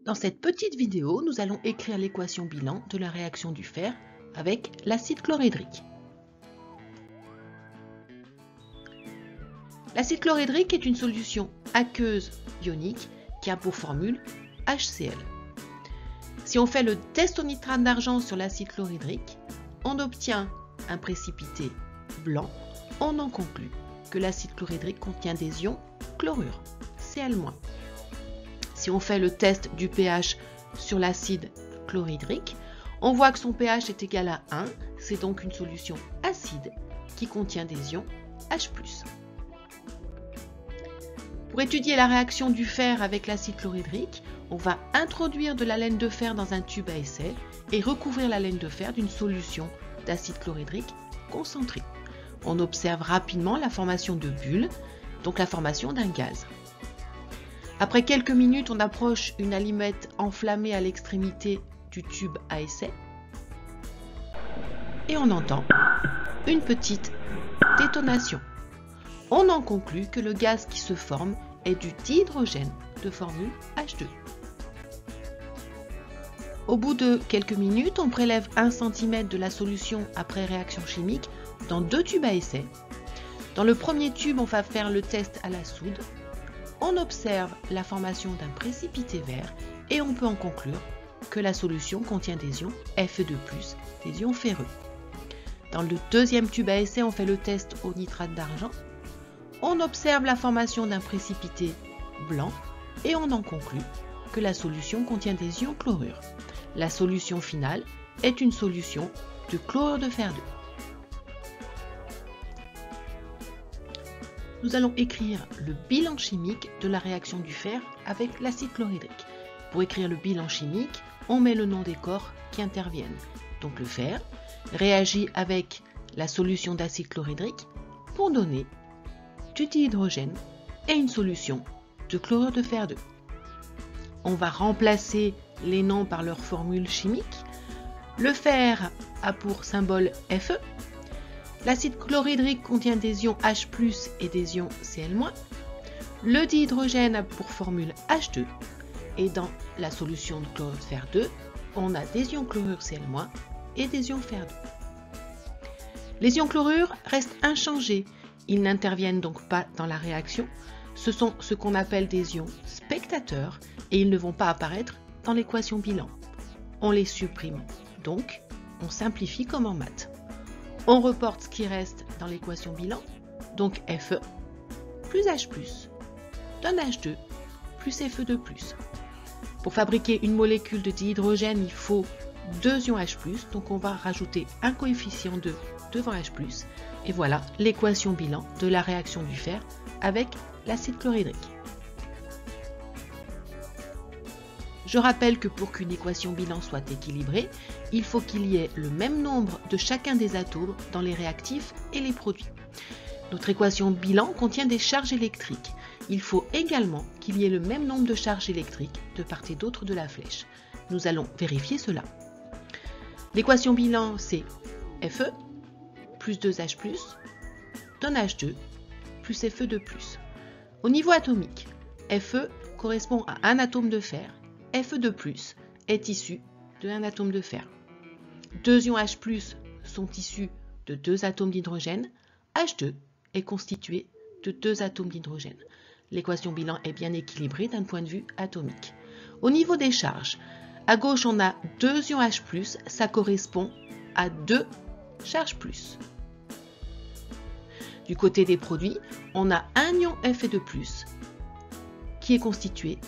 Dans cette petite vidéo, nous allons écrire l'équation bilan de la réaction du fer avec l'acide chlorhydrique. L'acide chlorhydrique est une solution aqueuse ionique qui a pour formule HCl. Si on fait le test au nitrate d'argent sur l'acide chlorhydrique, on obtient un précipité blanc. On en conclut que l'acide chlorhydrique contient des ions chlorure, Cl-. Si on fait le test du pH sur l'acide chlorhydrique, on voit que son pH est égal à 1, c'est donc une solution acide qui contient des ions H+. Pour étudier la réaction du fer avec l'acide chlorhydrique, on va introduire de la laine de fer dans un tube à essai et recouvrir la laine de fer d'une solution d'acide chlorhydrique concentrée. On observe rapidement la formation de bulles, donc la formation d'un gaz. Après quelques minutes, on approche une allumette enflammée à l'extrémité du tube à essai et on entend une petite détonation. On en conclut que le gaz qui se forme est du dihydrogène de formule H2. Au bout de quelques minutes, on prélève 1 cm de la solution après réaction chimique dans 2 tubes à essai. Dans le premier tube, on va faire le test à la soude. On observe la formation d'un précipité vert et on peut en conclure que la solution contient des ions Fe2+, des ions ferreux. Dans le deuxième tube à essai, on fait le test au nitrate d'argent. On observe la formation d'un précipité blanc et on en conclut que la solution contient des ions chlorure. La solution finale est une solution de chlorure de fer 2. Nous allons écrire le bilan chimique de la réaction du fer avec l'acide chlorhydrique. Pour écrire le bilan chimique, on met le nom des corps qui interviennent. Donc le fer réagit avec la solution d'acide chlorhydrique pour donner du dihydrogène et une solution de chlorure de fer 2. On va remplacer les noms par leur formule chimique. Le fer a pour symbole Fe. L'acide chlorhydrique contient des ions H+ et des ions Cl-. Le dihydrogène a pour formule H2. Et dans la solution de chlorure de fer 2, on a des ions chlorure Cl- et des ions fer 2. Les ions chlorure restent inchangés. Ils n'interviennent donc pas dans la réaction. Ce sont ce qu'on appelle des ions spectateurs et ils ne vont pas apparaître dans l'équation bilan. On les supprime. Donc, on simplifie comme en maths. On reporte ce qui reste dans l'équation bilan, donc Fe plus H+, donne H2 plus Fe2+. Pour fabriquer une molécule de dihydrogène, il faut 2 ions H+, donc on va rajouter un coefficient 2 devant H+, et voilà l'équation bilan de la réaction du fer avec l'acide chlorhydrique. Je rappelle que pour qu'une équation bilan soit équilibrée, il faut qu'il y ait le même nombre de chacun des atomes dans les réactifs et les produits. Notre équation bilan contient des charges électriques. Il faut également qu'il y ait le même nombre de charges électriques de part et d'autre de la flèche. Nous allons vérifier cela. L'équation bilan, c'est Fe plus 2H+, donne H2 plus Fe2+. Au niveau atomique, Fe correspond à un atome de fer. Fe2+ est issu d'un atome de fer. 2 ions H+ sont issus de 2 atomes d'hydrogène. H2 est constitué de 2 atomes d'hydrogène. L'équation bilan est bien équilibrée d'un point de vue atomique. Au niveau des charges, à gauche on a 2 ions H+, ça correspond à 2 charges plus. Du côté des produits, on a un ion Fe2+, qui est constitué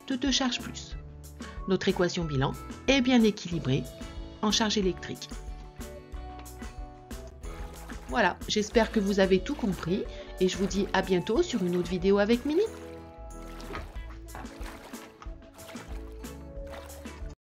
de 2 charges plus. Notre équation bilan est bien équilibrée en charge électrique. Voilà, j'espère que vous avez tout compris et je vous dis à bientôt sur une autre vidéo avec Mini.